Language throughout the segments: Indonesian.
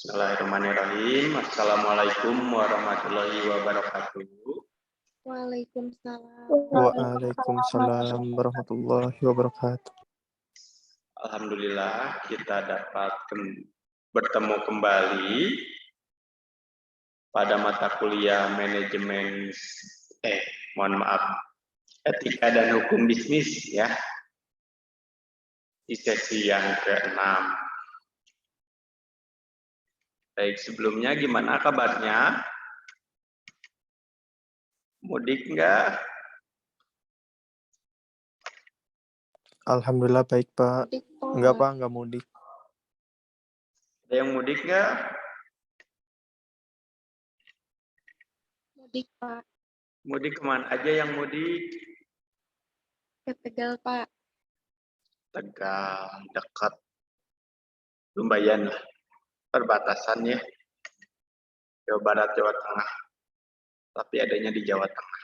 Bismillahirrahmanirrahim. Assalamualaikum warahmatullahi wabarakatuh. Waalaikumsalam. Waalaikumsalam warahmatullahi wabarakatuh. Alhamdulillah kita dapat bertemu kembali pada mata kuliah manajemen etika dan hukum bisnis ya. Di sesi yang ke-6. Baik, sebelumnya gimana kabarnya? Mudik enggak? Alhamdulillah baik, Pak. Mudik, Pak. Enggak, Pak, enggak mudik. Ada yang mudik enggak? Mudik, Pak. Mudik kemana aja yang mudik? Ke Tegal, Pak. Tegal, dekat. Lumayan lah. Perbatasan ya. Jawa Barat, Jawa Tengah. Tapi adanya di Jawa Tengah.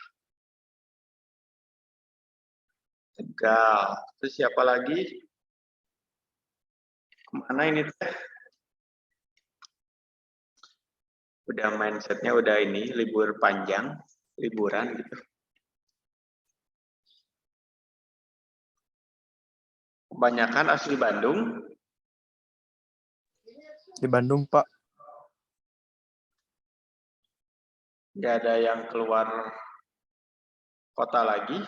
Tegal. Terus siapa lagi? Kemana ini teh? Udah mindsetnya udah ini, libur panjang, liburan gitu. Kebanyakan asli Bandung. Di Bandung, Pak. Nggak ada yang keluar kota lagi.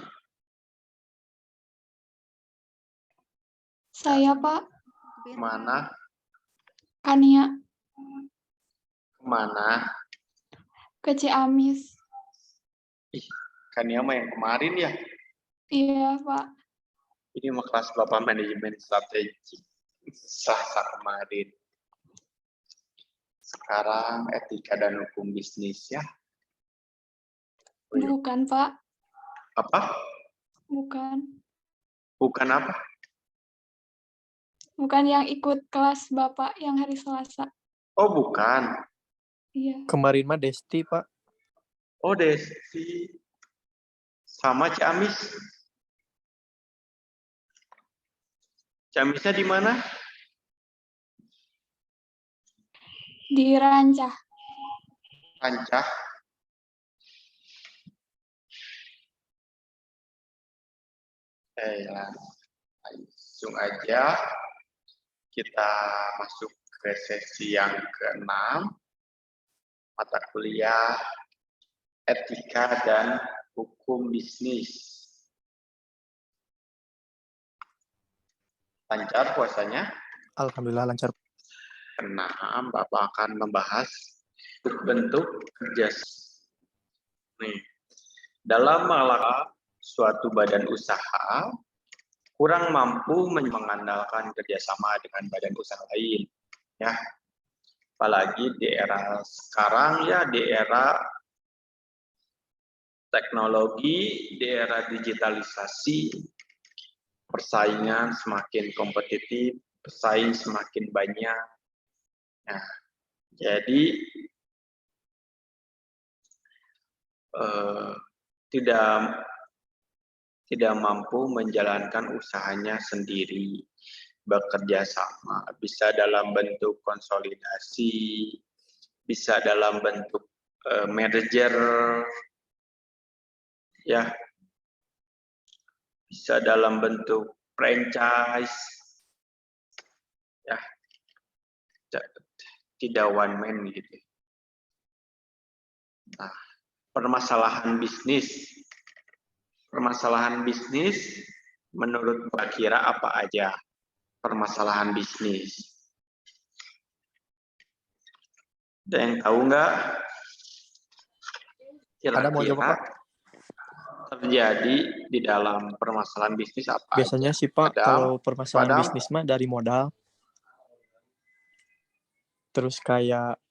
Saya, Pak. Kemana? Kania. Kemana? Ke Ciamis. Ih, Kania mah yang kemarin ya. Iya, Pak. Ini mah kelas Bapak manajemen strategi. Sah kemarin. Sekarang etika dan hukum bisnis ya. Bukan, Pak. Apa? Bukan. Bukan apa? Bukan yang ikut kelas Bapak yang hari Selasa. Oh, bukan. Iya. Kemarin mah Desti, Pak. Oh, Desti. Sama Ciamis. Ciamisnya di mana? Di Rancah. Rancah. Langsung aja kita masuk ke sesi yang ke-6, mata kuliah etika dan hukum bisnis. Lancar puasanya? Alhamdulillah lancar. Nah, Bapak akan membahas bentuk kerja. Nih, dalam mengelola suatu badan usaha, kurang mampu mengandalkan kerjasama dengan badan usaha lain, ya. Apalagi di era sekarang ya, di era teknologi, di era digitalisasi, persaingan semakin kompetitif, pesaing semakin banyak. Nah, jadi tidak mampu menjalankan usahanya sendiri, bekerja sama, bisa dalam bentuk konsolidasi, bisa dalam bentuk merger, ya, bisa dalam bentuk franchise, ya, tidak one man gitu. Nah, permasalahan bisnis menurut Mbak Kira apa aja permasalahan bisnis? Ada yang tahu nggak? Ada mau jawab, Pak? Terjadi di dalam permasalahan bisnis apa Biasanya aja? sih, Pak, kalau permasalahan bisnis mah dari modal. Terus kayak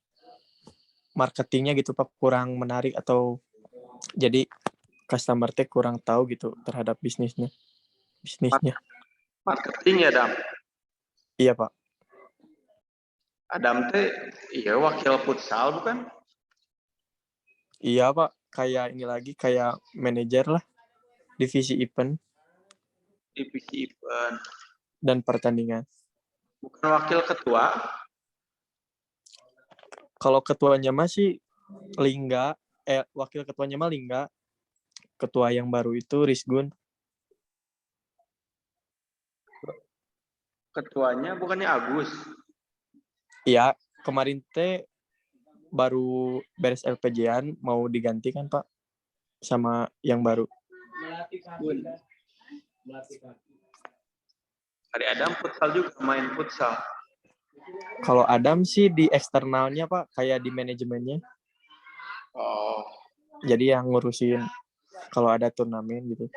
marketingnya gitu, Pak, kurang menarik atau jadi customer teh kurang tahu gitu terhadap bisnisnya. Marketing ya, Dam? Iya, Pak. Adam teh iya wakil futsal bukan? Iya, Pak. Kayak ini lagi, kayak manajer lah. Divisi event. Divisi event. Dan pertandingan. Bukan wakil ketua? Kalau ketuanya masih Lingga, wakil ketuanya mah Lingga. Ketua yang baru itu Rizgun. Ketuanya bukannya Agus. Iya, kemarin teh baru beres LPJ-an mau diganti kan Pak sama yang baru. Hari Adam futsal juga main futsal. Kalau Adam sih di eksternalnya Pak, kayak di manajemennya. Oh. Jadi yang ngurusin kalau ada turnamen gitu.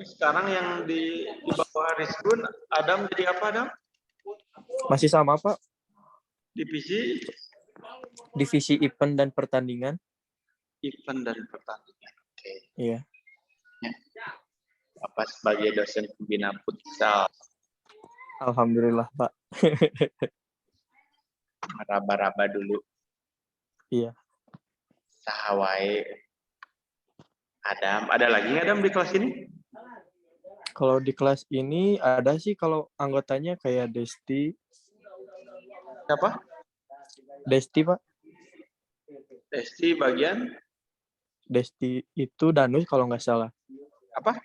Sekarang yang di bawah Rizgun, Adam jadi apa Adam? Masih sama Pak, Divisi divisi event dan pertandingan. event dan pertandingan. Oke. Iya. Bapak sebagai dosen pembina futsal. Alhamdulillah Pak. Raba-raba dulu. Iya. Sahawai. Adam, ada lagi nggak Adam di kelas ini? Kalau di kelas ini ada sih kalau anggotanya kayak Desti. Siapa? Desti Pak. Desti bagian Desti itu Danus kalau nggak salah. apa?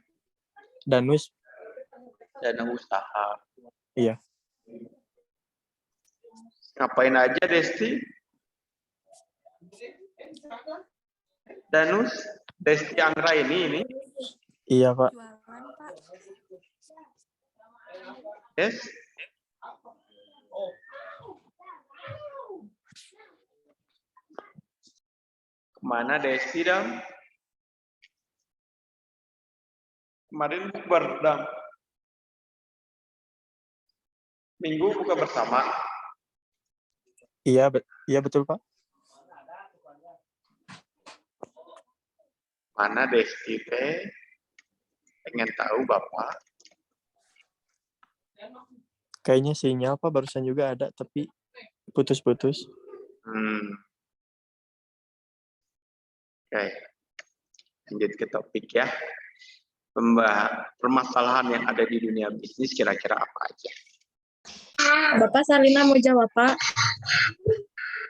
Danus. Dana usaha. Iya. Ngapain aja Desti? Danus, Desti Anggra ini. Iya Pak. Jualan, Pak. Yes. Kemana Desti Dam? Kemarin bukber Dam. Minggu buka bersama. Iya betul Pak. Mana Desti teh? Pengen tahu Bapak. Kayaknya sinyal Pak barusan juga ada tapi putus-putus. Oke. Lanjut ke topik ya. Permasalahan yang ada di dunia bisnis kira-kira apa aja? Bapak Salina mau jawab, Pak.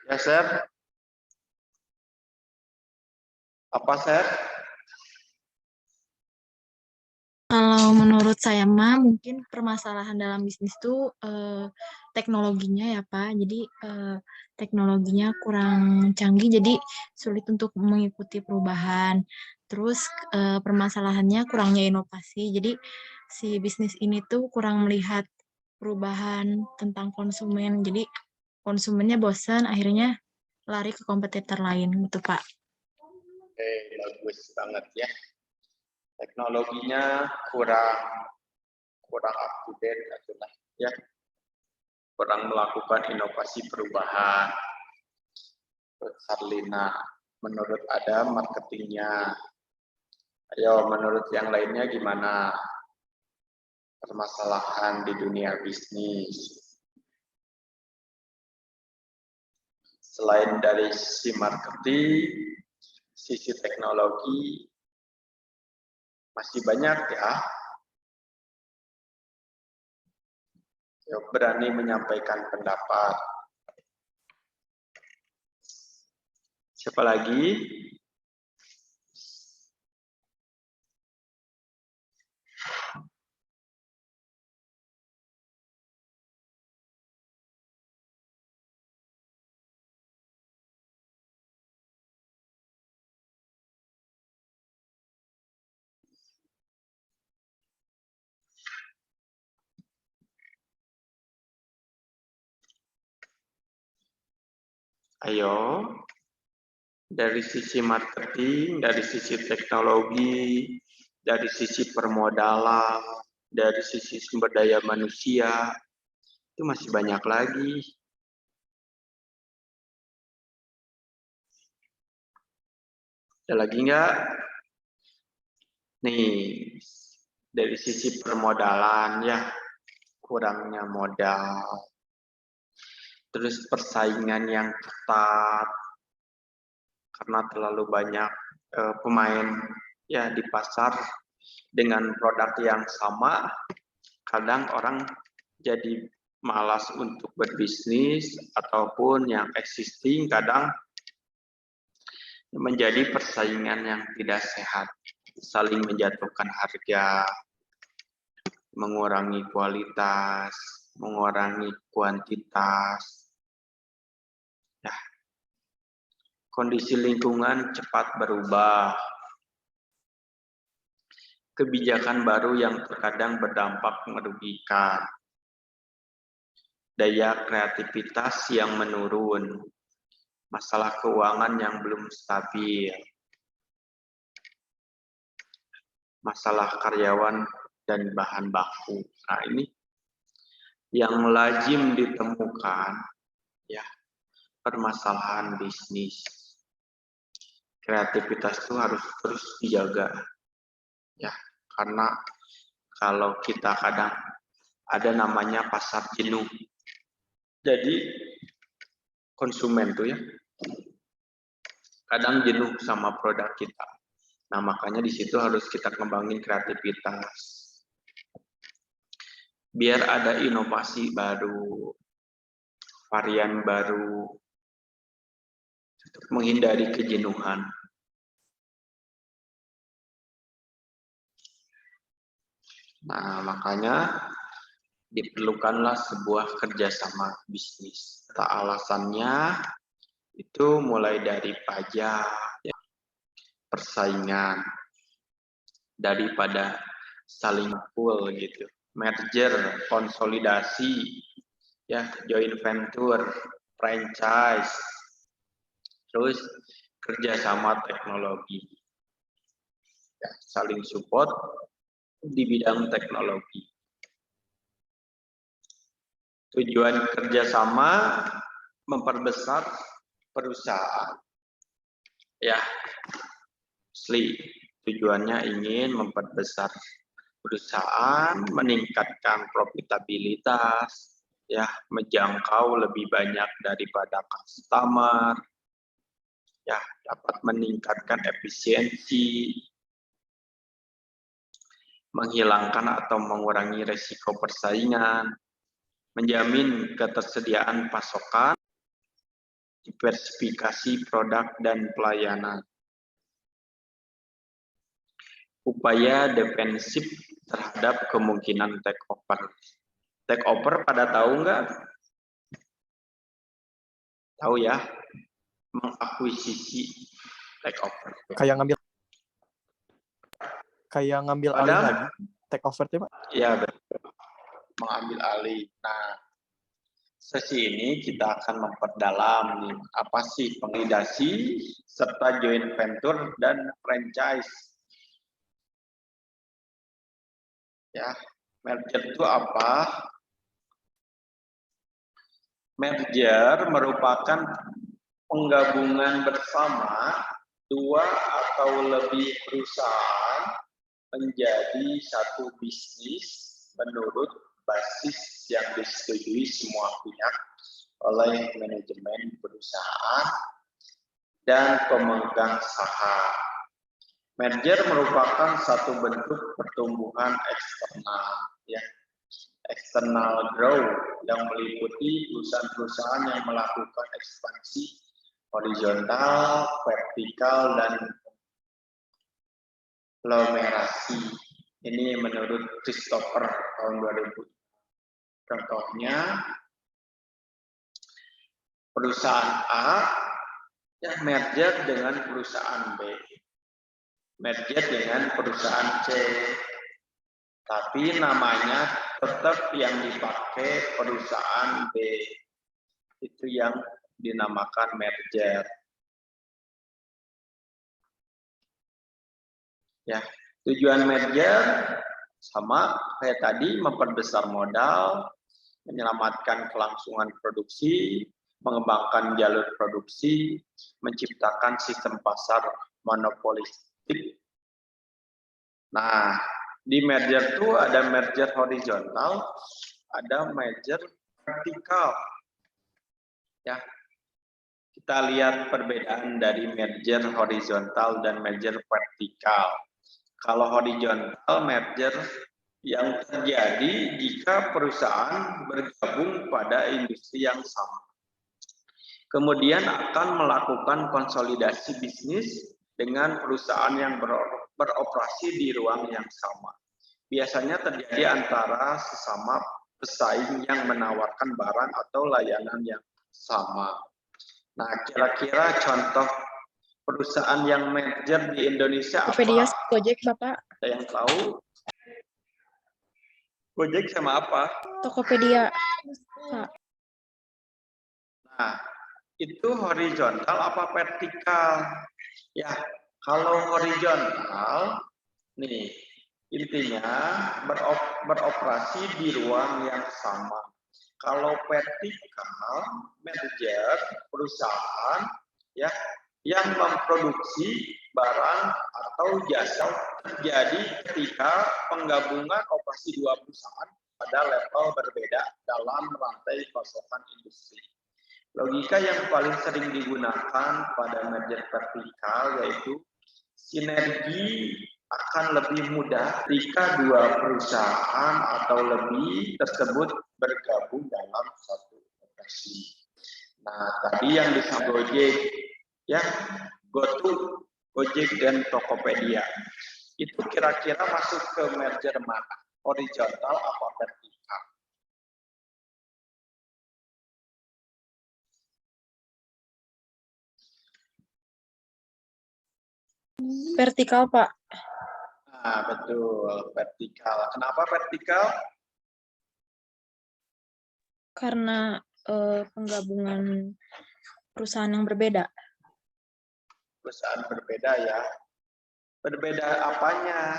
Ya, Sir. Apa, Sir? Kalau menurut saya mah mungkin permasalahan dalam bisnis itu teknologinya ya Pak. Jadi teknologinya kurang canggih jadi sulit untuk mengikuti perubahan. Terus permasalahannya kurangnya inovasi. Jadi si bisnis ini tuh kurang melihat perubahan tentang konsumen. Jadi konsumennya bosan akhirnya lari ke kompetitor lain gitu Pak. Oke, bagus banget ya. Teknologinya kurang up to date itulah ya. Kurang melakukan inovasi perubahan. Sarlina, menurut Adam marketingnya. Ayo, menurut yang lainnya gimana? Permasalahan di dunia bisnis. Selain dari sisi marketing, sisi teknologi, masih banyak ya. Yang berani menyampaikan pendapat. Siapa lagi? Ayo, dari sisi marketing, dari sisi teknologi, dari sisi permodalan, dari sisi sumber daya manusia, itu masih banyak lagi. Ada lagi nggak? Nih, dari sisi permodalan ya, kurangnya modal. Terus persaingan yang ketat karena terlalu banyak pemain ya di pasar dengan produk yang sama, kadang orang jadi malas untuk berbisnis, ataupun yang existing kadang menjadi persaingan yang tidak sehat, saling menjatuhkan harga, mengurangi kualitas, mengurangi kuantitas. Ya, kondisi lingkungan cepat berubah. Kebijakan baru yang terkadang berdampak merugikan. Daya kreativitas yang menurun. Masalah keuangan yang belum stabil. Masalah karyawan dan bahan baku. Nah, ini yang lazim ditemukan, ya, permasalahan bisnis. Kreativitas itu harus terus dijaga, ya, karena kalau kita kadang ada namanya pasar jenuh. Jadi konsumen tuh ya kadang jenuh sama produk kita. Nah, makanya di situ harus kita kembangin kreativitas. Biar ada inovasi baru, varian baru, untuk menghindari kejenuhan. Nah, makanya diperlukanlah sebuah kerjasama bisnis. Alasannya itu mulai dari pajak, ya, persaingan, daripada saling pul gitu, merger, konsolidasi, ya, joint venture, franchise, terus kerjasama teknologi, ya, saling support di bidang teknologi. Tujuan kerjasama memperbesar perusahaan. Ya, asli. Tujuannya ingin memperbesar perusahaan, meningkatkan profitabilitas, ya, menjangkau lebih banyak daripada customer, ya, dapat meningkatkan efisiensi, menghilangkan atau mengurangi risiko persaingan, menjamin ketersediaan pasokan, diversifikasi produk dan pelayanan. Upaya defensif terhadap kemungkinan takeover. Takeover pada tahu nggak? Tahu ya? Mengakuisisi takeover. Kayak ngambil alih lagi. Takeover itu, Pak? Iya, betul. Mengambil alih. Nah, sesi ini kita akan memperdalam nih, apa sih pengintegrasi serta joint venture dan franchise. Ya, merger itu apa? Merger merupakan penggabungan bersama dua atau lebih perusahaan menjadi satu bisnis menurut basis yang disetujui semua pihak oleh manajemen perusahaan dan pemegang saham. Merger merupakan satu bentuk pertumbuhan eksternal, ya, external growth yang meliputi perusahaan-perusahaan yang melakukan ekspansi horizontal, vertikal, dan konglomerasi. Ini menurut Christopher tahun 2000. Contohnya, perusahaan A ya merger dengan perusahaan B, merger dengan perusahaan C, tapi namanya tetap yang dipakai perusahaan B. Itu yang dinamakan merger. Ya, tujuan merger sama kayak tadi, memperbesar modal, menyelamatkan kelangsungan produksi, mengembangkan jalur produksi, menciptakan sistem pasar monopolistik. Nah, di merger itu ada merger horizontal, ada merger vertikal. Ya, kita lihat perbedaan dari merger horizontal dan merger vertikal. Kalau horizontal merger yang terjadi jika perusahaan bergabung pada industri yang sama. Kemudian akan melakukan konsolidasi bisnis dengan perusahaan yang beroperasi di ruang yang sama. Biasanya terjadi antara sesama pesaing yang menawarkan barang atau layanan yang sama. Nah, kira-kira contoh perusahaan yang merger di Indonesia Tokopedia, apa? Gojek, Bapak. Ada yang tahu? Gojek sama apa? Tokopedia, Pak. Nah, itu horizontal apa vertikal? Ya, kalau horizontal, nih, intinya beroperasi di ruang yang sama. Kalau vertikal, merger perusahaan ya yang memproduksi barang atau jasa terjadi ketika penggabungan operasi dua perusahaan pada level berbeda dalam rantai pasokan industri. Logika yang paling sering digunakan pada merger vertikal yaitu sinergi akan lebih mudah jika dua perusahaan atau lebih tersebut bergabung dalam satu operasi. Nah, tadi yang disebut Gojek, ya, GoTo, Gojek dan Tokopedia, itu kira-kira masuk ke merger mana? Horizontal apa vertikal? Vertikal, Pak. Nah, betul, vertikal. Kenapa vertikal? Karena penggabungan perusahaan yang berbeda. Perusahaan berbeda ya. Berbeda apanya?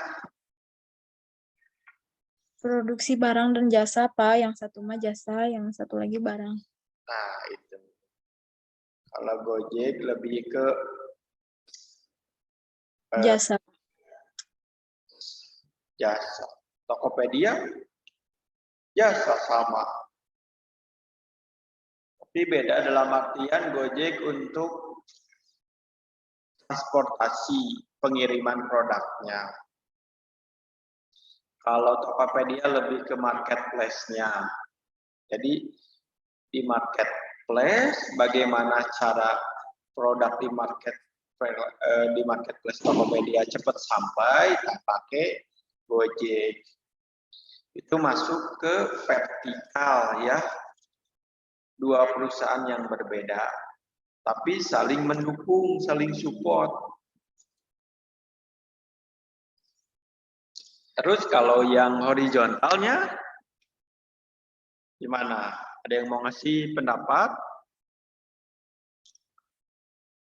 Produksi barang dan jasa, Pak. Yang satu mah jasa, yang satu lagi barang. Nah, itu. Kalau Gojek lebih ke Jasa. jasa. Tokopedia jasa sama. Tapi beda dalam artian Gojek untuk transportasi pengiriman produknya. Kalau Tokopedia lebih ke marketplace-nya. Jadi di marketplace bagaimana cara produk di marketplace Tokopedia cepat sampai tak pakai Gojek. Itu masuk ke vertikal ya. Dua perusahaan yang berbeda tapi saling mendukung, saling support. Terus kalau yang horizontalnya gimana? Ada yang mau ngasih pendapat?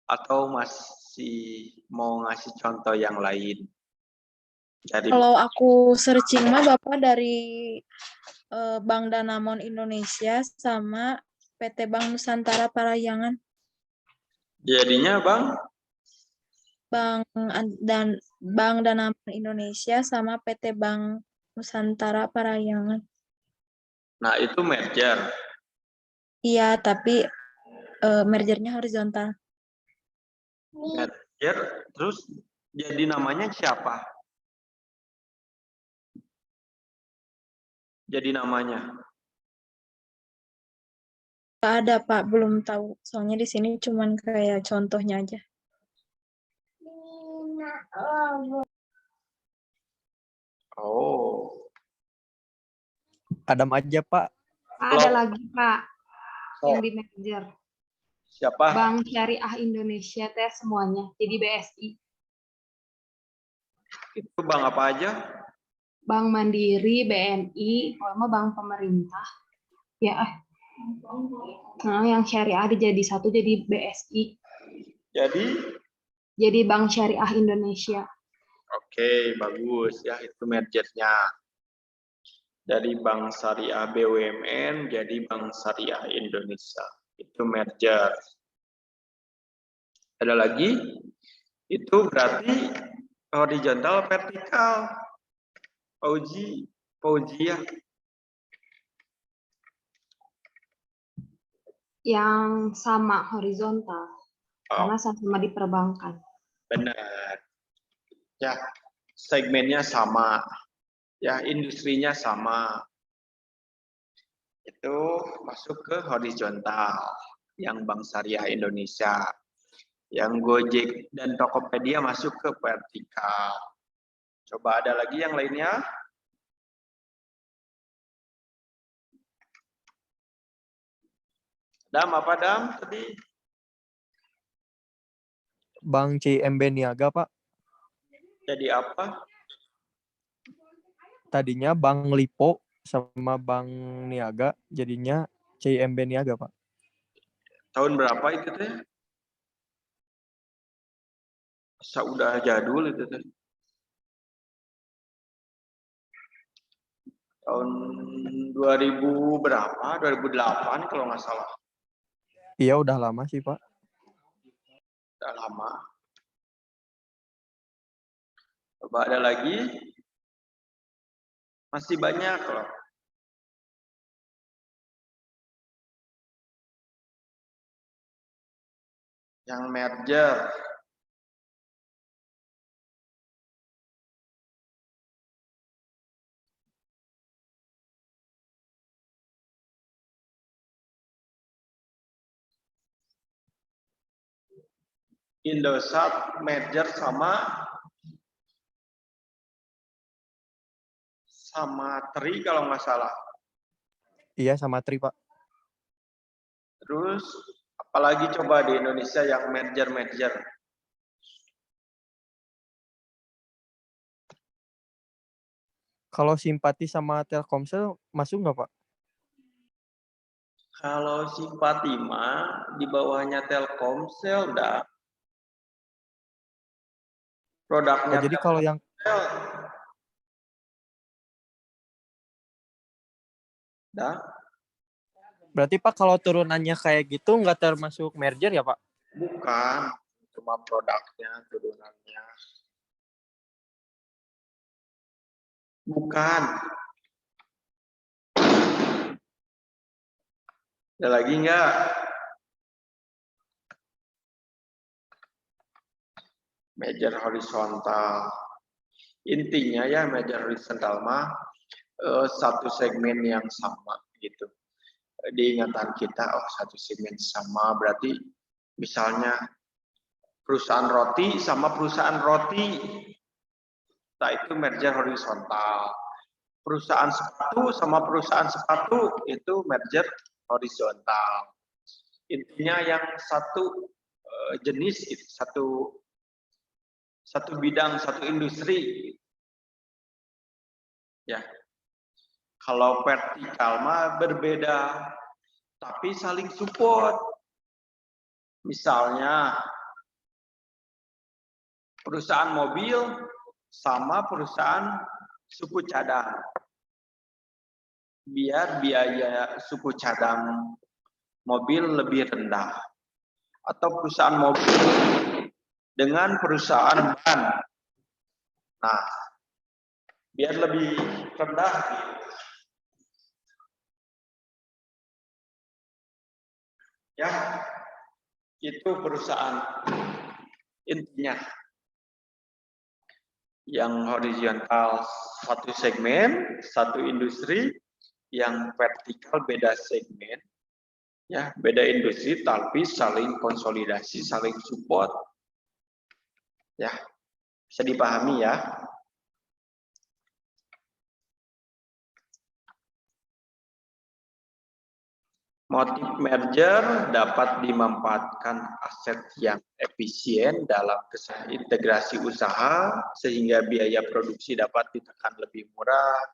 Atau masih mau ngasih contoh yang lain? Jadi Kalau aku searching mah Bapak dari Bank Danamon Indonesia sama PT Bank Nusantara Parahyangan. jadinya Bang, Bank Danamon Indonesia sama PT Bank Nusantara Parahyangan. nah itu merger. Iya, tapi mergernya horizontal. Merger, terus jadi namanya siapa? Jadi namanya? Nggak ada Pak, belum tahu. Soalnya di sini cuman kayak contohnya aja. Oh, Adam aja, Pak. Ada lagi Pak yang so, di merger. siapa? Bank Syariah Indonesia teh semuanya jadi BSI. Itu bank apa aja? Bank Mandiri, BNI, kalau mah bank pemerintah. Ya, nah yang syariah jadi satu jadi BSI. Jadi Bank Syariah Indonesia. oke, bagus ya itu mergernya. Dari Bank Syariah BUMN jadi Bank Syariah Indonesia. Itu merger. Ada lagi? Itu berarti horizontal vertikal. Fauzi ya. Yang sama horizontal. Karena sama-sama di perbankan. Benar. Ya, segmennya sama. Ya, industrinya sama. Itu masuk ke horizontal, yang Bank Syariah Indonesia. Yang Gojek dan Tokopedia masuk ke vertikal. Coba ada lagi yang lainnya? Dam, apa Dam tadi? Bank CIMB Niaga, Pak. Jadi apa? Tadinya Bank Lipo sama Bank Niaga, jadinya CIMB Niaga, Pak. Tahun berapa itu teh? Masa udah jadul itu teh. Tahun 2000 berapa? 2008 kalau nggak salah. Iya, udah lama sih, Pak. Udah lama. Coba ada lagi? Masih banyak loh. Yang merger. Indosat merger sama Tri kalau nggak salah. Iya, sama Tri, Pak. Terus apalagi coba di Indonesia yang merger. Kalau Simpati sama Telkomsel masuk nggak, Pak? Kalau Simpati mah di bawahnya Telkomsel dah. Produknya Oh, jadi kalau yang Telkomsel dah. berarti Pak kalau turunannya kayak gitu nggak termasuk merger ya, Pak? Bukan, cuma produknya, turunannya. Bukan. Ada lagi nggak? Merger horizontal. Intinya ya merger horizontal mah satu segmen yang sama gitu. Di ingatan kita, oh satu segmen sama berarti misalnya perusahaan roti sama perusahaan roti. Nah itu merger horizontal. Perusahaan sepatu sama perusahaan sepatu itu merger horizontal. Intinya yang satu jenis, satu bidang, satu industri. Ya, kalau vertikal mah berbeda, tapi saling support. Misalnya perusahaan mobil sama perusahaan suku cadang. Biar biaya suku cadang mobil lebih rendah. Atau perusahaan mobil dengan perusahaan ban. Nah, biar lebih rendah. Ya, itu perusahaan intinya. Yang horizontal satu segmen, satu industri, yang vertikal beda segmen, ya beda industri tapi saling konsolidasi, saling support. Ya, bisa dipahami ya. Motif merger dapat dimanfaatkan aset yang efisien dalam integrasi usaha sehingga biaya produksi dapat ditekan lebih murah.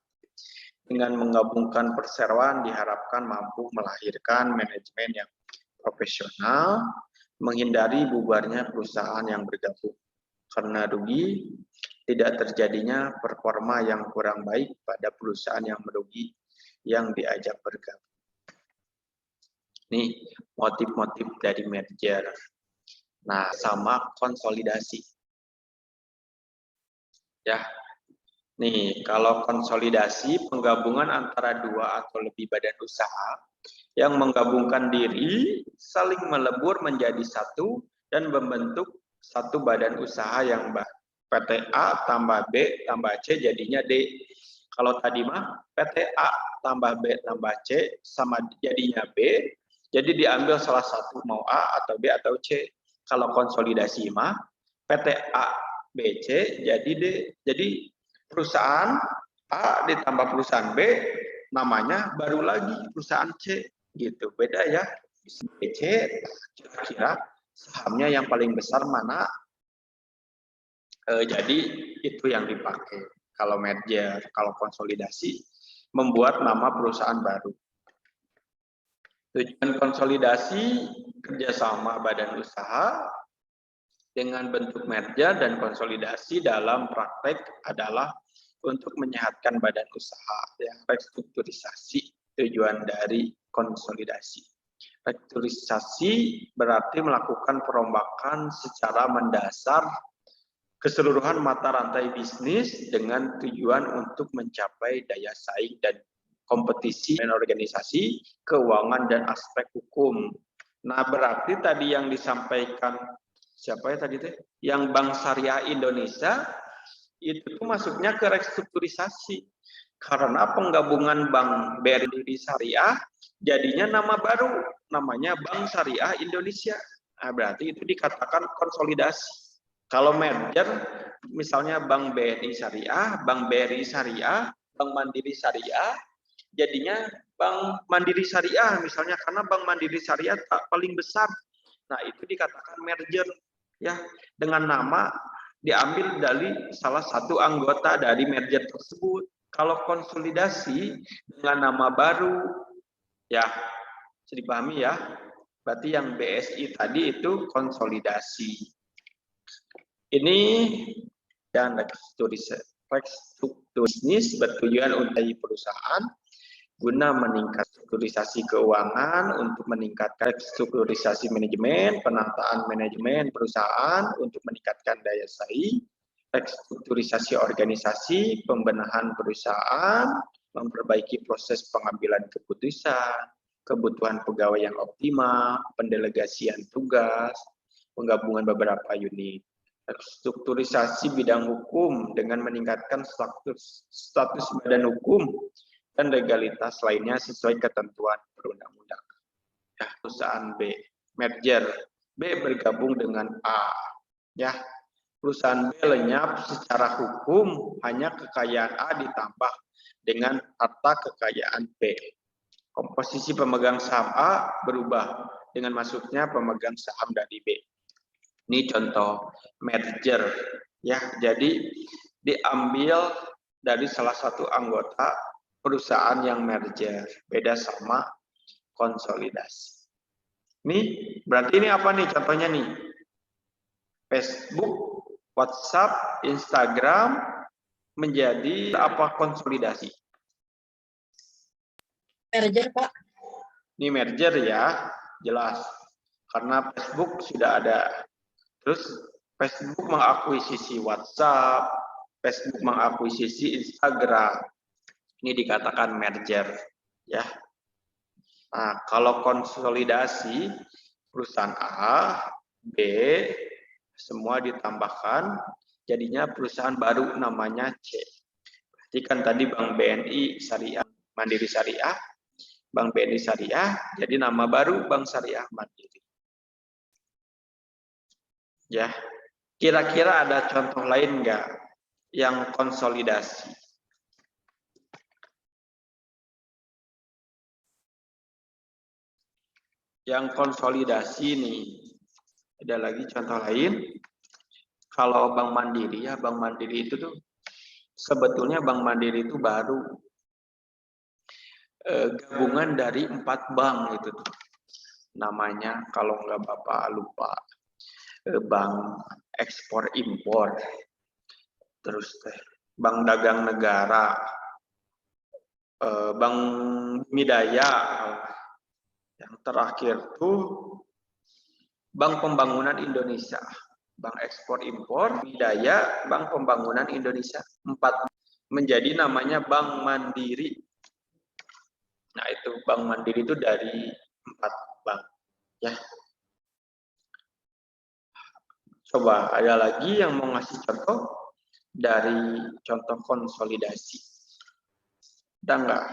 Dengan menggabungkan perseroan diharapkan mampu melahirkan manajemen yang profesional, menghindari bubarnya perusahaan yang bergabung. Karena rugi, tidak terjadinya performa yang kurang baik pada perusahaan yang merugi yang diajak bergabung. Nih, motif-motif dari merger. Nah, sama konsolidasi. Ya. Nih, kalau konsolidasi penggabungan antara dua atau lebih badan usaha yang menggabungkan diri, saling melebur menjadi satu dan membentuk satu badan usaha yang PT A tambah B tambah C jadinya D. Kalau tadi mah PT A tambah B tambah C sama jadinya B, jadi diambil salah satu mau A atau B atau C. Kalau konsolidasi mah PT A B C jadi D. Jadi perusahaan A ditambah perusahaan B namanya baru lagi perusahaan C gitu. Beda ya. B C kira-kira sahamnya yang paling besar mana? Jadi itu yang dipakai. Kalau merger, kalau konsolidasi, membuat nama perusahaan baru. Tujuan konsolidasi kerjasama badan usaha dengan bentuk merger dan konsolidasi dalam praktek adalah untuk menyehatkan badan usaha, ya, restrukturisasi tujuan dari konsolidasi. Restrukturisasi berarti melakukan perombakan secara mendasar keseluruhan mata rantai bisnis dengan tujuan untuk mencapai daya saing dan kompetisi dan organisasi, keuangan dan aspek hukum. Nah, berarti tadi yang disampaikan siapa ya tadi teh? Yang Bank Syariah Indonesia itu tuh masuknya ke restrukturisasi. Karena penggabungan Bank BRI Syariah jadinya nama baru, namanya Bank Syariah Indonesia. Nah, berarti itu dikatakan konsolidasi. Kalau merger, misalnya Bank BNI Syariah, Bank BRI Syariah, Bank Mandiri Syariah, jadinya Bank Mandiri Syariah misalnya karena Bank Mandiri Syariah paling besar. Nah, itu dikatakan merger ya, dengan nama diambil dari salah satu anggota dari merger tersebut. Kalau konsolidasi dengan nama baru ya, bisa dipahami ya. Berarti yang BSI tadi itu konsolidasi. Ini dan restrukturisasi bertujuan untuk perusahaan guna meningkatkan strukturisasi keuangan, untuk meningkatkan strukturisasi manajemen, penataan manajemen perusahaan untuk meningkatkan daya saing, restrukturisasi organisasi, pembenahan perusahaan, memperbaiki proses pengambilan keputusan, kebutuhan pegawai yang optimal, pendelegasian tugas, penggabungan beberapa unit. Strukturisasi bidang hukum dengan meningkatkan status badan hukum dan legalitas lainnya sesuai ketentuan perundang-undangan. Ya, perusahaan B, merger. B bergabung dengan A. Ya, perusahaan B lenyap secara hukum, hanya kekayaan A ditambah dengan harta kekayaan B. Komposisi pemegang saham A berubah dengan masuknya pemegang saham dari B. Ini contoh merger ya. Jadi diambil dari salah satu anggota perusahaan yang merger, beda sama konsolidasi. Ini berarti ini apa nih contohnya nih? Facebook, WhatsApp, Instagram menjadi apa konsolidasi? Merger, Pak. Ini merger ya, jelas. Karena Facebook sudah ada. Terus Facebook mengakuisisi WhatsApp, Facebook mengakuisisi Instagram. Ini dikatakan merger, ya. Nah, kalau konsolidasi perusahaan A, B, semua ditambahkan, jadinya perusahaan baru namanya C. Berarti kan tadi Bank BNI Syariah, Mandiri Syariah, Bank BNI Syariah, jadi nama baru Bank Syariah Mandiri. Ya, kira-kira ada contoh lain nggak yang konsolidasi? Yang konsolidasi nih, ada lagi contoh lain. Kalau Bank Mandiri ya, Bank Mandiri itu tuh sebetulnya Bank Mandiri itu baru gabungan dari 4 bank itu tuh. Namanya kalau nggak Bapak lupa. Bank ekspor impor, terus Bank Dagang Negara, Bank Midaya, yang terakhir tuh Bank Pembangunan Indonesia, Bank ekspor impor, Midaya, Bank Pembangunan Indonesia, 4 menjadi namanya Bank Mandiri. Nah itu Bank Mandiri itu dari 4 bank, ya. Coba ada lagi yang mau ngasih contoh dari contoh konsolidasi. Ada nggak?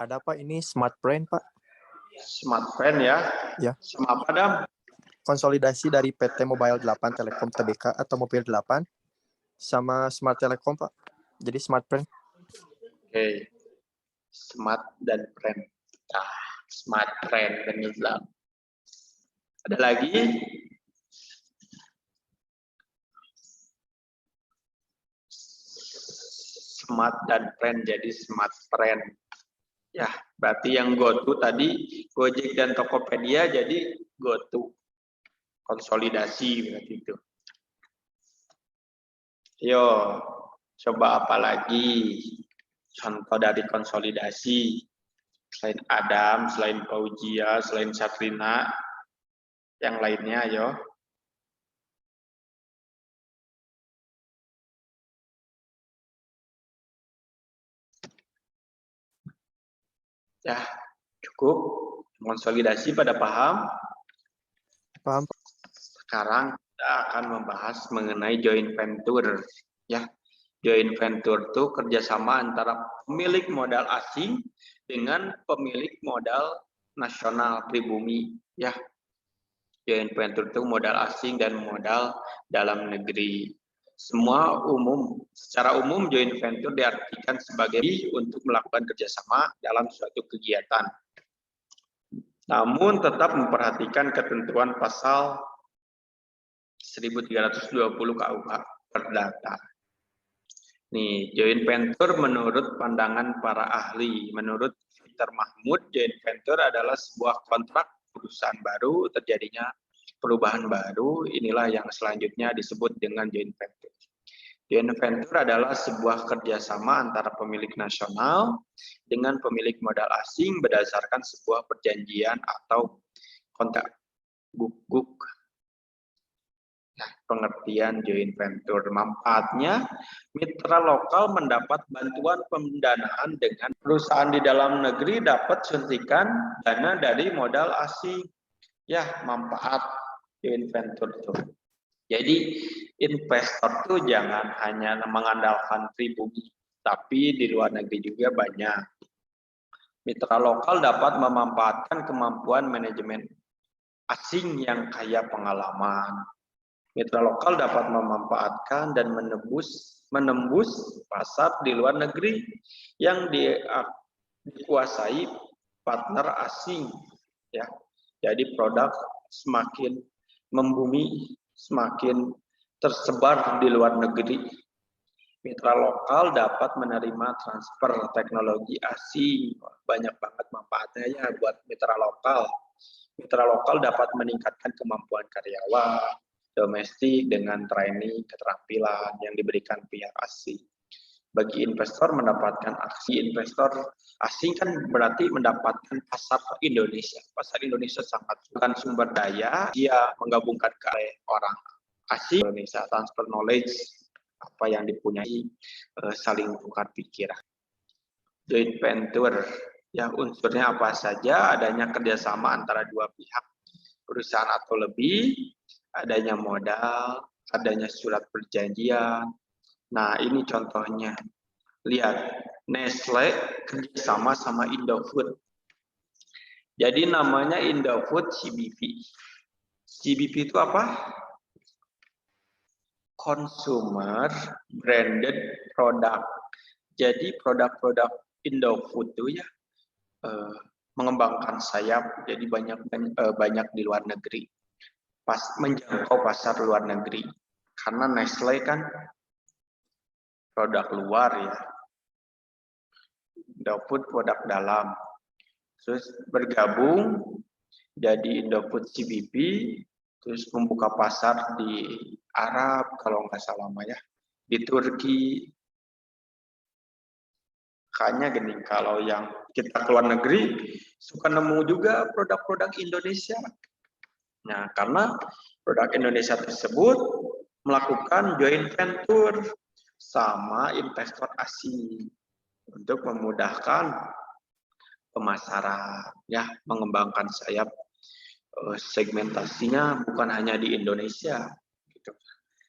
Ada Pak, ini Smart Brand Pak. Smart Brand ya? Ya. Sama apa, Dam? Konsolidasi dari PT Mobile 8 Telekom Tbk atau Mobil 8 sama Smart Telekom Pak. Jadi Smart Brand. Oke. Smart dan Brand. Nah, Smart Brand dan Islam. Ada lagi? Smart dan Brand jadi Smart Brand. Ya, berarti yang GoTo tadi, Gojek dan Tokopedia jadi GoTo. Konsolidasi berarti itu. Yo, coba apa lagi? Contoh dari konsolidasi. Selain Adam, selain Fauzia, selain Sabrina, yang lainnya yo. Ya, cukup. Konsolidasi pada paham? Paham Pak? Sekarang kita akan membahas mengenai joint venture. Ya, joint venture itu kerjasama antara pemilik modal asing dengan pemilik modal nasional pribumi. Ya, joint venture itu modal asing dan modal dalam negeri. Secara umum joint venture diartikan sebagai untuk melakukan kerjasama dalam suatu kegiatan. Namun tetap memperhatikan ketentuan pasal 1320 KUH Perdata. Nih, joint venture menurut pandangan para ahli, menurut Peter Mahmud, joint venture adalah sebuah kontrak perusahaan baru, terjadinya perubahan baru, inilah yang selanjutnya disebut dengan joint venture. Joint venture adalah sebuah kerjasama antara pemilik nasional dengan pemilik modal asing berdasarkan sebuah perjanjian atau kontrak guk. Nah, pengertian joint venture manfaatnya, mitra lokal mendapat bantuan pendanaan dengan perusahaan di dalam negeri dapat suntikan dana dari modal asing. Ya, manfaat joint venture itu. Jadi investor tuh jangan hanya mengandalkan pribumi, tapi di luar negeri juga banyak. Mitra lokal dapat memanfaatkan kemampuan manajemen asing yang kaya pengalaman. Mitra lokal dapat memanfaatkan dan menembus pasar di luar negeri yang dikuasai partner asing. Ya, jadi produk semakin membumi, semakin tersebar di luar negeri. Mitra lokal dapat menerima transfer teknologi asing. Banyak banget manfaatnya ya buat mitra lokal. Mitra lokal dapat meningkatkan kemampuan karyawan domestik dengan training keterampilan yang diberikan pihak asing. Bagi investor mendapatkan aksi investor asing kan berarti mendapatkan pasar Indonesia. Pasar Indonesia sangat bukan sumber daya, dia menggabungkan ke orang asing Indonesia, transfer knowledge, apa yang dipunyai, saling tukar pikiran. Joint venture, ya unsurnya apa saja, adanya kerjasama antara dua pihak, perusahaan atau lebih, adanya modal, adanya surat perjanjian. Nah, ini contohnya. Lihat, Nestle kerjasama sama Indofood. Jadi namanya Indofood CBP. CBP itu apa? Consumer Branded Product. Jadi produk-produk Indofood itu ya mengembangkan sayap, jadi banyak di luar negeri. Menjangkau pasar luar negeri. Karena Nestle kan produk luar ya, Indofood produk dalam, terus bergabung jadi Indofood CBP, terus membuka pasar di Arab kalau nggak salah ya, di Turki. Makanya gini, kalau yang kita keluar negeri suka nemu juga produk-produk Indonesia. Nah, karena produk Indonesia tersebut melakukan joint venture sama investor asing untuk memudahkan pemasaran, ya, mengembangkan sayap segmentasinya bukan hanya di Indonesia, gitu.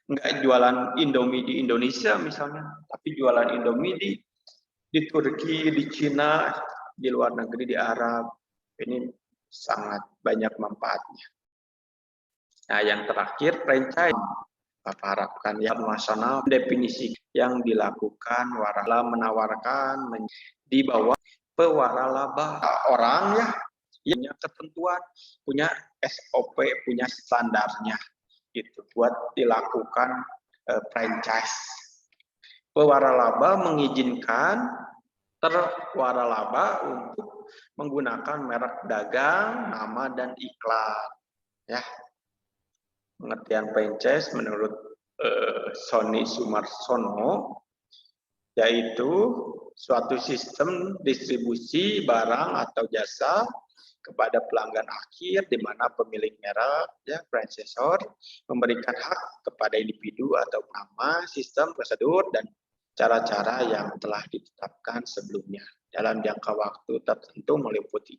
nggak jualan Indomie di Indonesia misalnya, tapi jualan Indomie di Turki, di Cina, di luar negeri, di Arab. Ini sangat banyak manfaatnya. Nah, yang terakhir franchise. Bapak harapkan ya nasional definisi yang dilakukan warala menawarkan di bawah pewaralaba orang ya punya ketentuan, punya SOP, punya standarnya gitu buat dilakukan franchise. Pewaralaba mengizinkan terwaralaba untuk menggunakan merek dagang, nama dan iklan ya. Pengertian franchise menurut Sony Sumarsono yaitu suatu sistem distribusi barang atau jasa kepada pelanggan akhir di mana pemilik merek ya franchisor memberikan hak kepada individu atau nama, sistem, prosedur dan cara-cara yang telah ditetapkan sebelumnya dalam jangka waktu tertentu meliputi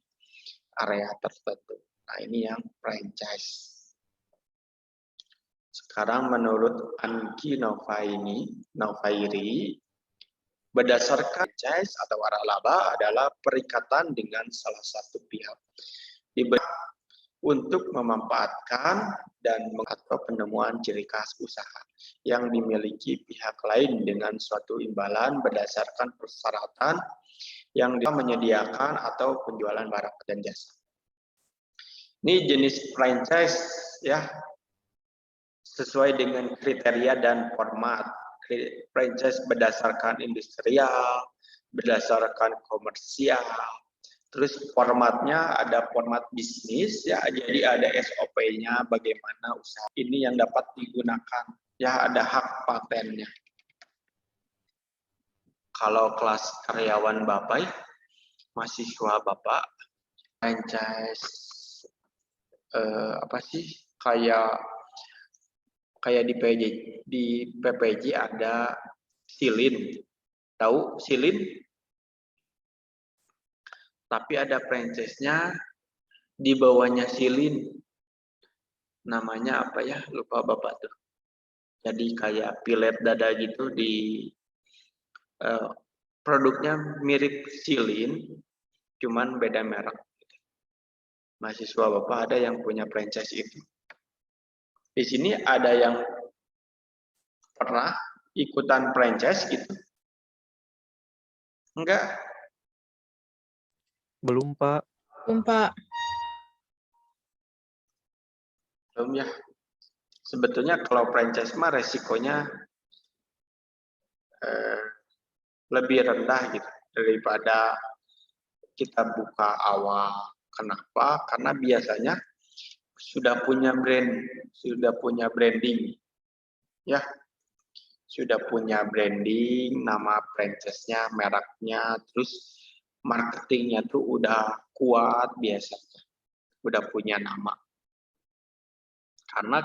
area tertentu. Nah, ini yang franchise. Sekarang menurut Anki Novairi, berdasarkan franchise atau waralaba adalah perikatan dengan salah satu pihak untuk memanfaatkan dan atau penemuan ciri khas usaha yang dimiliki pihak lain dengan suatu imbalan berdasarkan persyaratan yang menyediakan atau penjualan barang dan jasa. Ini jenis franchise ya. Sesuai dengan kriteria dan format. Franchise berdasarkan industrial, berdasarkan komersial. Terus formatnya ada format bisnis ya, jadi ada SOP-nya bagaimana usaha ini yang dapat digunakan. Ya, ada hak patennya. Kalau kelas karyawan Bapak, mahasiswa Bapak, franchise apa sih? Kayak di PPJ ada Silin. Tahu Silin? Tapi ada franchise-nya di bawahnya Silin. Namanya apa ya? Lupa Bapak tuh. Jadi kayak pilet dada gitu di produknya mirip Silin, cuman beda merek. Mahasiswa Bapak ada yang punya franchise itu. Di sini ada yang pernah ikutan franchise gitu? Enggak? Belum, Pak. Belum, Pak. Belum ya. Sebetulnya kalau franchise mah resikonya lebih rendah gitu daripada kita buka awal. Kenapa? Karena biasanya sudah punya branding, ya, sudah punya branding, nama franchise-nya, mereknya, terus marketingnya tuh udah kuat biasanya, udah punya nama. Karena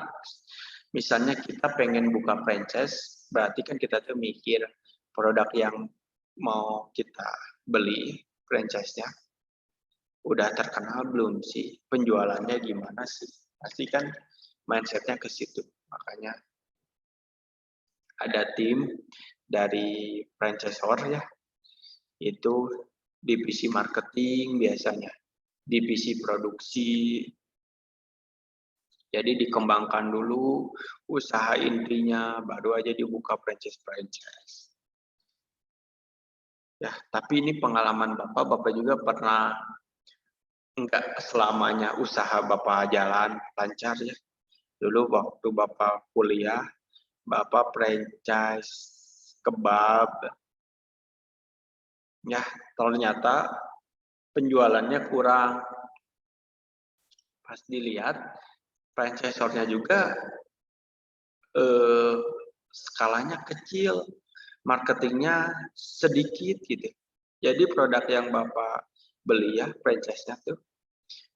misalnya kita pengen buka franchise, berarti kan kita tuh mikir produk yang mau kita beli franchise-nya udah terkenal belum sih, penjualannya gimana sih, pasti kan mindsetnya ke situ. Makanya ada tim dari franchisor ya, itu divisi marketing biasanya, divisi produksi. Jadi dikembangkan dulu usaha intinya, baru aja dibuka franchise. Ya, tapi ini pengalaman Bapak juga pernah enggak selamanya usaha Bapak jalan lancar ya. Dulu waktu Bapak kuliah, Bapak franchise kebab. Ya, ternyata penjualannya kurang. Pas dilihat, franchisornya juga skalanya kecil, marketingnya sedikit gitu. Jadi produk yang Bapak beli ya, franchise-nya tuh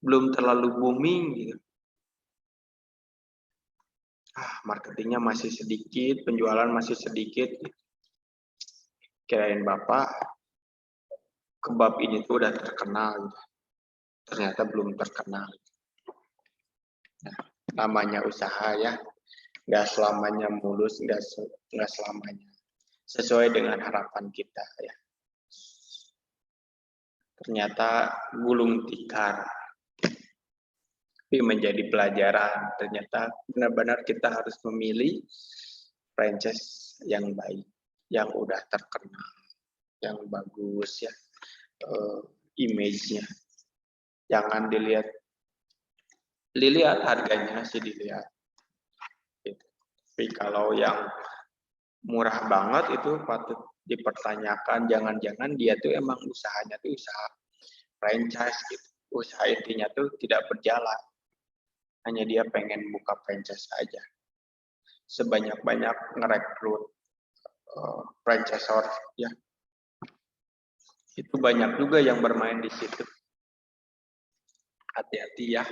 belum terlalu booming gitu. Marketingnya masih sedikit, penjualan masih sedikit. Kirain Bapak kebab ini tuh udah terkenal. Ternyata belum terkenal. Nah, namanya usaha ya. nggak selamanya mulus, nggak selamanya sesuai dengan harapan kita ya. Ternyata gulung tikar, tapi menjadi pelajaran. Ternyata benar-benar kita harus memilih franchise yang baik, yang udah terkenal, yang bagus ya, image-nya. Jangan dilihat harganya sih dilihat. Gitu. Tapi kalau yang murah banget itu patut dipertanyakan. Jangan-jangan dia tuh emang usahanya tuh usaha franchise gitu. Usaha intinya tuh tidak berjalan. Hanya dia pengen buka franchise aja. Sebanyak-banyak ngerekrut franchisor ya. Itu banyak juga yang bermain di situ. Hati-hati ya.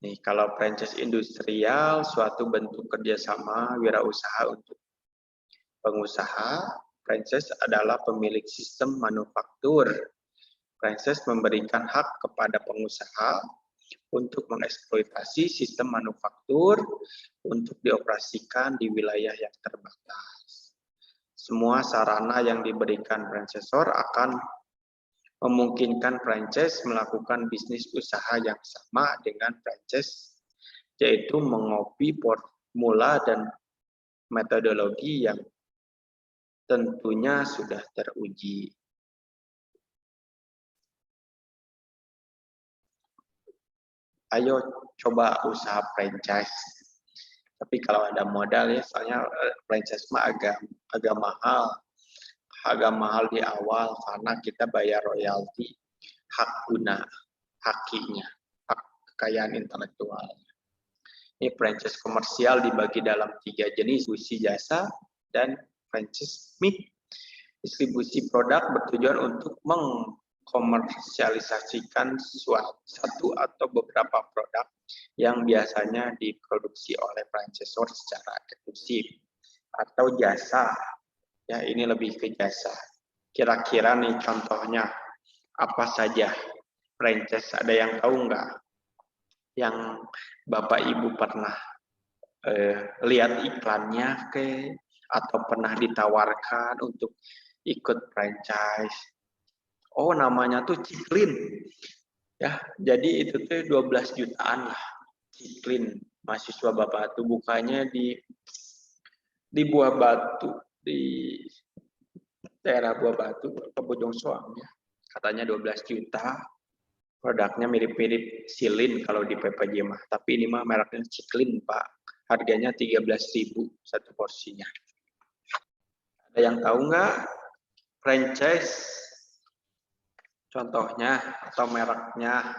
Nih, kalau franchise industrial, suatu bentuk kerjasama wirausaha untuk pengusaha. Franchise adalah pemilik sistem manufaktur. Franchise memberikan hak kepada pengusaha untuk mengeksploitasi sistem manufaktur untuk dioperasikan di wilayah yang terbatas. Semua sarana yang diberikan franchisor akan memungkinkan franchise melakukan bisnis usaha yang sama dengan franchise, yaitu mengopi formula dan metodologi yang tentunya sudah teruji. Ayo coba usaha franchise. Tapi kalau ada modal ya, soalnya franchise mah agak mahal. Agak mahal di awal karena kita bayar royalti hak guna, hakinya, hak kekayaan intelektual. Ini franchise komersial dibagi dalam 3 jenis, distribusi jasa dan franchise meat. Distribusi produk bertujuan untuk mengkomersialisasikan satu atau beberapa produk yang biasanya diproduksi oleh franchisor secara eksklusif, atau jasa. Ya, ini lebih ke jasa. Kira-kira nih contohnya apa saja franchise? Ada yang tahu nggak? Yang Bapak Ibu pernah lihat iklannya atau pernah ditawarkan untuk ikut franchise? Oh, namanya tuh Ciklin. Ya, jadi itu tuh 12 jutaan lah. Ciklin, mahasiswa Bapak tuh bukanya di Buah Batu, di daerah Buah Batu ke Bojong Soang ya. Katanya 12 juta. Produknya mirip-mirip Silin kalau di PPJ mah, tapi ini mah mereknya Ciklin, Pak. Harganya 13.000 satu porsinya. Ada yang tahu nggak franchise contohnya atau mereknya,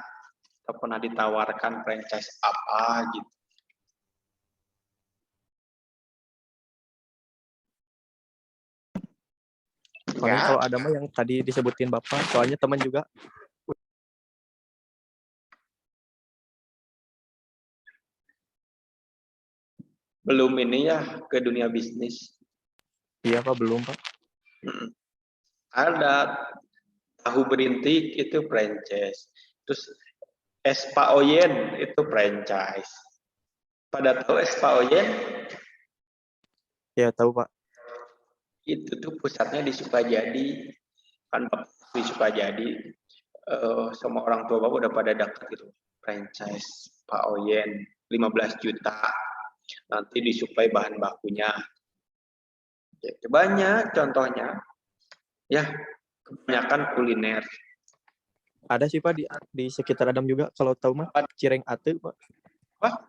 atau pernah ditawarkan franchise apa gitu? Paling kalau ada mah yang tadi disebutin Bapak, soalnya teman juga. Belum ini ya ke dunia bisnis. Iya Pak, belum Pak. Ada tahu berintik itu franchise. Terus Espa Oyen itu franchise. Pada tahu Espa Oyen? Ya tahu Pak. Itu tuh pusatnya di Sukajadi. Kan di Sukajadi semua orang tua Bapak udah pada daftar gitu. Franchise Pak Oyen 15 juta. Nanti disuplai bahan bakunya. Ya, banyak contohnya. Ya, kebanyakan kuliner. Ada sih Pak di sekitar Adam juga, kalau tahu mah Cireng Ate Pak. Apa?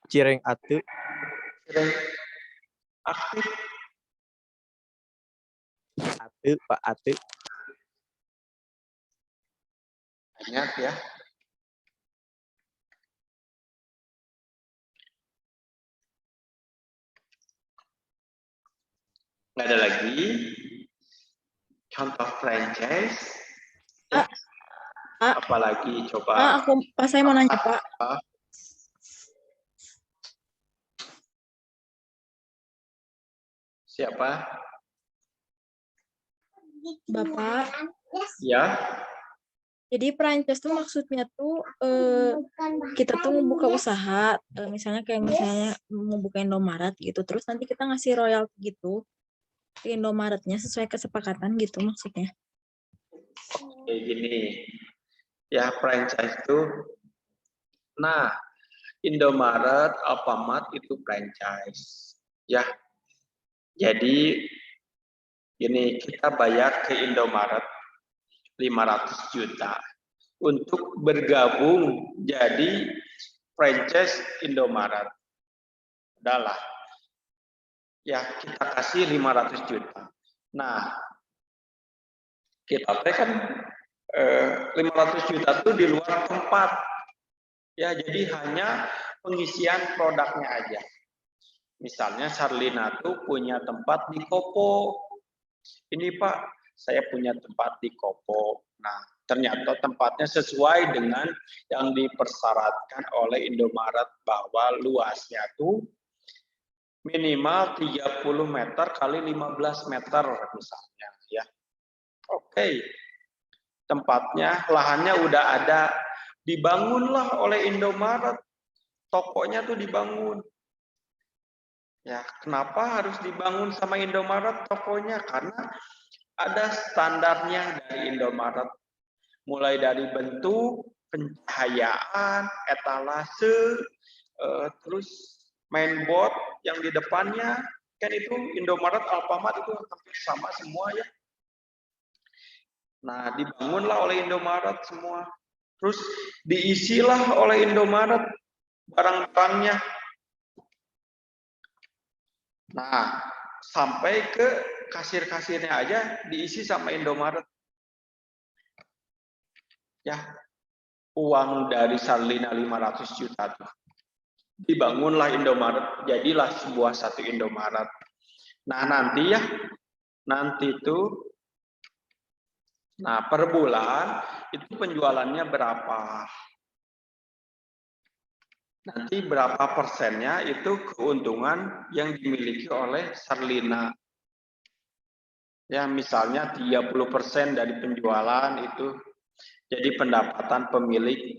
Cireng Ate. Cireng aktif. Ate Pak, Ate. Banyak ya. Nggak ada lagi contoh franchise. Apalagi coba. Saya mau nanya Pak. Siapa? Bapak. Ya. Jadi franchise tuh maksudnya tuh kita tuh membuka usaha, misalnya mau buka Indomaret gitu, terus nanti kita ngasih royalti gitu ke Indomaretnya sesuai kesepakatan gitu maksudnya. Kayak gini, ya franchise itu, nah Indomaret, Alfamart itu franchise. Ya, jadi gini, kita bayar ke Indomaret 500 juta untuk bergabung jadi franchise Indomaret. Udahlah, ya kita kasih 500 juta. Nah, kita kan 500 juta itu di luar tempat. Ya, jadi hanya pengisian produknya aja. Misalnya Sarlina tuh punya tempat di Kopo. Ini Pak, saya punya tempat di Kopo. Nah, ternyata tempatnya sesuai dengan yang dipersyaratkan oleh Indomaret bahwa luasnya tuh minimal 30 meter kali 15 meter misalnya ya. Oke. Tempatnya, lahannya udah ada, dibangunlah oleh Indomaret. Tokonya tuh dibangun. Ya, kenapa harus dibangun sama Indomaret tokonya? Karena ada standarnya dari Indomaret. Mulai dari bentuk, pencahayaan, etalase, terus mainboard yang di depannya, kan itu Indomaret, Alfamart itu hampir sama semua ya. Nah, dibangunlah oleh Indomaret semua. Terus diisilah oleh Indomaret barang-barangnya. Nah, sampai ke kasir-kasirnya aja diisi sama Indomaret. Ya, uang dari Sarlina 500 juta tuh. Dibangunlah Indomaret, jadilah sebuah satu Indomaret. Nah, nanti itu, nah per bulan itu penjualannya berapa? Nanti berapa persennya itu keuntungan yang dimiliki oleh Sarlina. Ya, misalnya 30% dari penjualan itu jadi pendapatan pemilik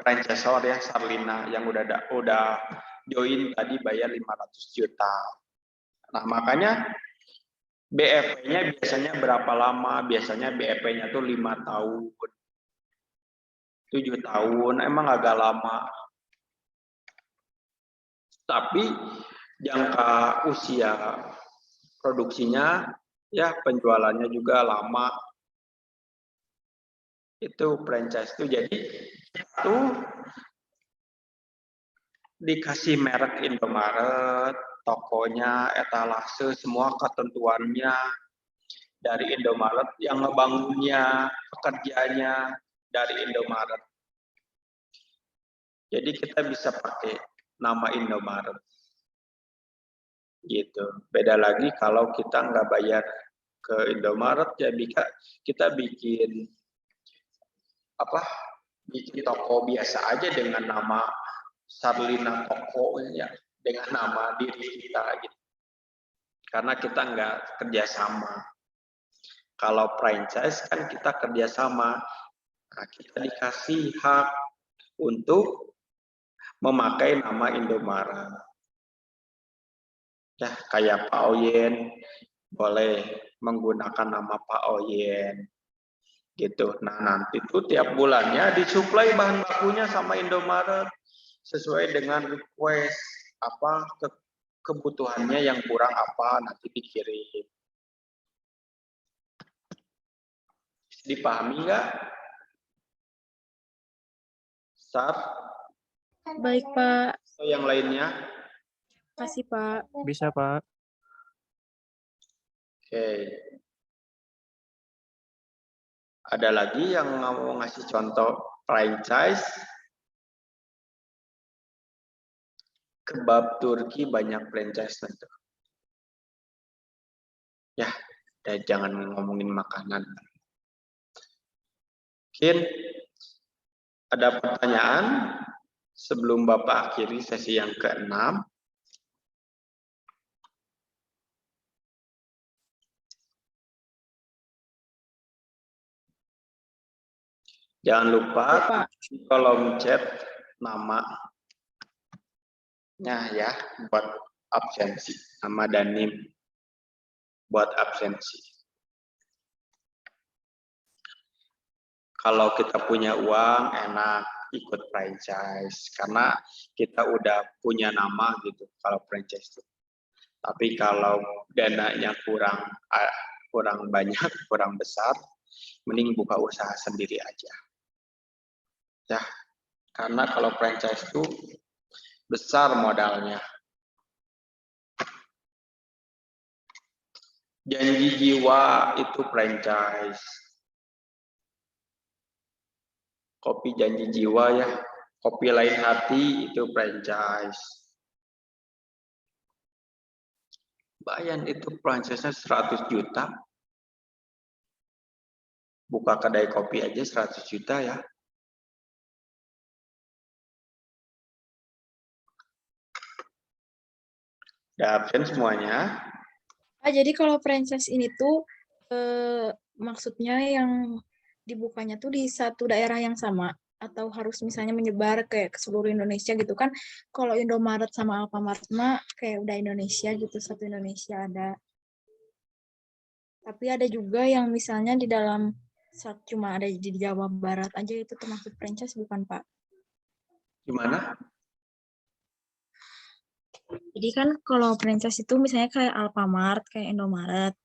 franchisor ya Sarlina yang udah join tadi bayar 500 juta. Nah, makanya BEP-nya biasanya berapa lama? Biasanya BEP-nya tuh 5 tahun. 7 tahun, emang agak lama. Tapi jangka usia produksinya, ya penjualannya juga lama. Itu franchise itu jadi itu dikasih merek Indomaret, tokonya, etalase, semua ketentuannya dari Indomaret, yang ngebangunnya, pekerjaannya dari Indomaret. Jadi kita bisa pakai nama Indomaret. Gitu. Beda lagi kalau kita nggak bayar ke Indomaret, ya kita bikin bikin toko biasa aja dengan nama Sarlina Toko ya, dengan nama diri kita gitu. Karena kita nggak kerjasama. Kalau franchise kan kita kerjasama. Nah, kita dikasih hak untuk memakai nama Indomaret. Ya, kayak Pak Oyen boleh menggunakan nama Pak Oyen. Gitu. Nah, nanti tuh tiap bulannya disuplai bahan bakunya sama Indomaret sesuai dengan request kebutuhannya yang kurang apa nanti dikirim. Dipahami nggak? Start. Baik, Pak. Atau yang lainnya? Kasih, Pak. Bisa, Pak. Oke. Ada lagi yang mau ngasih contoh franchise? Kebab Turki banyak franchise tentu. Ya, jangan ngomongin makanan. Mungkin ada pertanyaan sebelum Bapak akhiri sesi yang ke-6. Jangan lupa Ya, Pak. di kolom chat namanya ya buat absensi, nama dan NIM buat absensi. Kalau kita punya uang enak ikut franchise karena kita udah punya nama gitu kalau franchise itu. Tapi kalau dananya kurang banyak, kurang besar, mending buka usaha sendiri aja. Ya, karena kalau franchise itu besar modalnya. Janji jiwa itu franchise. Kopi janji jiwa ya, kopi lain hati itu franchise. Bayan itu franchise-nya 100 juta. Buka kedai kopi aja 100 juta ya. Udah absen semuanya. Jadi kalau franchise ini tuh maksudnya yang dibukanya tuh di satu daerah yang sama atau harus misalnya menyebar kayak ke seluruh Indonesia gitu kan? Kalau Indomaret sama Alfamart mah kayak udah Indonesia gitu, satu Indonesia ada. Tapi ada juga yang misalnya di dalam cuma ada di Jawa Barat aja, itu termasuk franchise bukan, Pak? Gimana? Jadi kan kalau franchise itu misalnya kayak Alfamart, kayak Indomaret.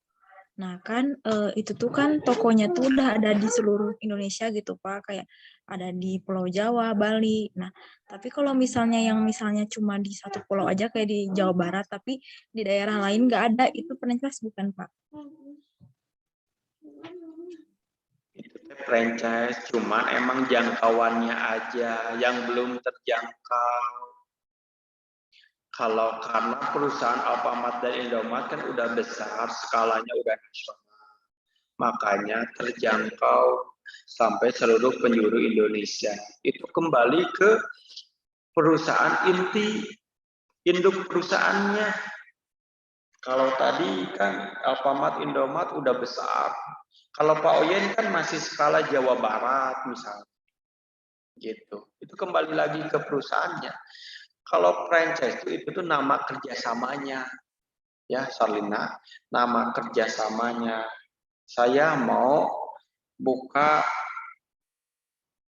Nah kan itu tuh kan tokonya tuh udah ada di seluruh Indonesia gitu Pak, kayak ada di Pulau Jawa, Bali. Nah tapi kalau misalnya cuma di satu pulau aja kayak di Jawa Barat, tapi di daerah lain nggak ada, itu franchise bukan Pak? Itu franchise, cuman emang jangkauannya aja yang belum terjangkau. Kalau karena perusahaan Alfamart dan Indomaret kan udah besar, skalanya udah nasional. Makanya terjangkau sampai seluruh penjuru Indonesia. Itu kembali ke perusahaan inti, induk perusahaannya. Kalau tadi kan Alfamart, Indomaret udah besar. Kalau Pak Oyen kan masih skala Jawa Barat misalnya. Gitu. Itu kembali lagi ke perusahaannya. Kalau franchise itu tuh nama kerjasamanya. Ya, Sarlina, nama kerjasamanya. Saya mau buka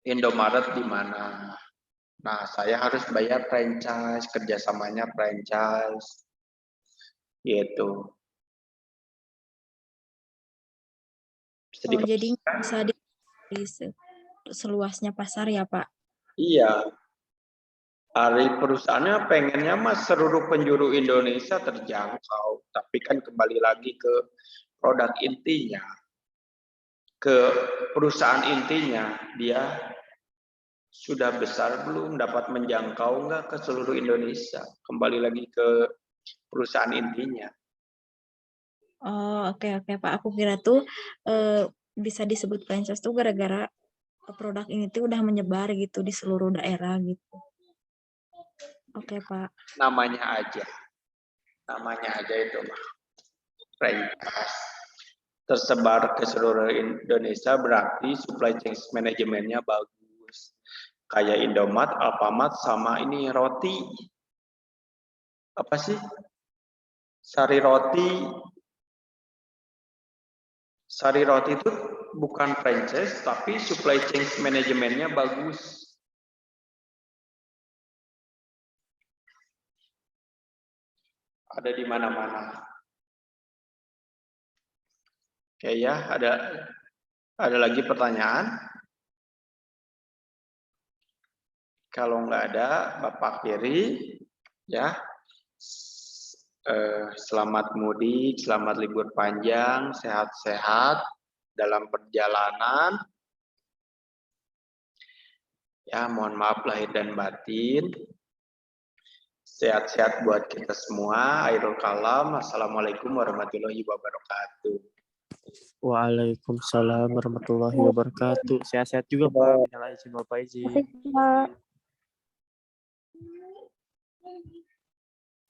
Indomaret di mana. Nah, saya harus bayar franchise, kerjasamanya franchise. Gitu. Jadi bisa di seluasnya pasar ya Pak? Iya. Hari perusahaannya pengennya mas seluruh penjuru Indonesia terjangkau. Tapi kan kembali lagi ke produk intinya. Ke perusahaan intinya. Dia sudah besar belum, dapat menjangkau nggak ke seluruh Indonesia. Kembali lagi ke perusahaan intinya. Oh oke Pak, aku kira tuh bisa disebut franchise tuh gara-gara produk ini tuh udah menyebar gitu di seluruh daerah gitu. Oke Pak. Namanya aja itu mah franchise. Tersebar ke seluruh Indonesia berarti supply chain manajemennya bagus. Kayak Indomaret, Alfamart sama ini roti. Apa sih? Sari roti. Sari roti itu bukan franchise tapi supply chain manajemennya bagus. Ada di mana-mana. Oke ya, ada lagi pertanyaan? Kalau nggak ada, Bapak kiri, ya. Selamat mudik, selamat libur panjang, sehat-sehat dalam perjalanan. Ya, mohon maaf lahir dan batin. Sehat-sehat buat kita semua. Akhirul kalam. Assalamualaikum warahmatullahi wabarakatuh. Waalaikumsalam warahmatullahi wabarakatuh. Sehat-sehat juga Pak. Minal aidin wal faizin. Pak.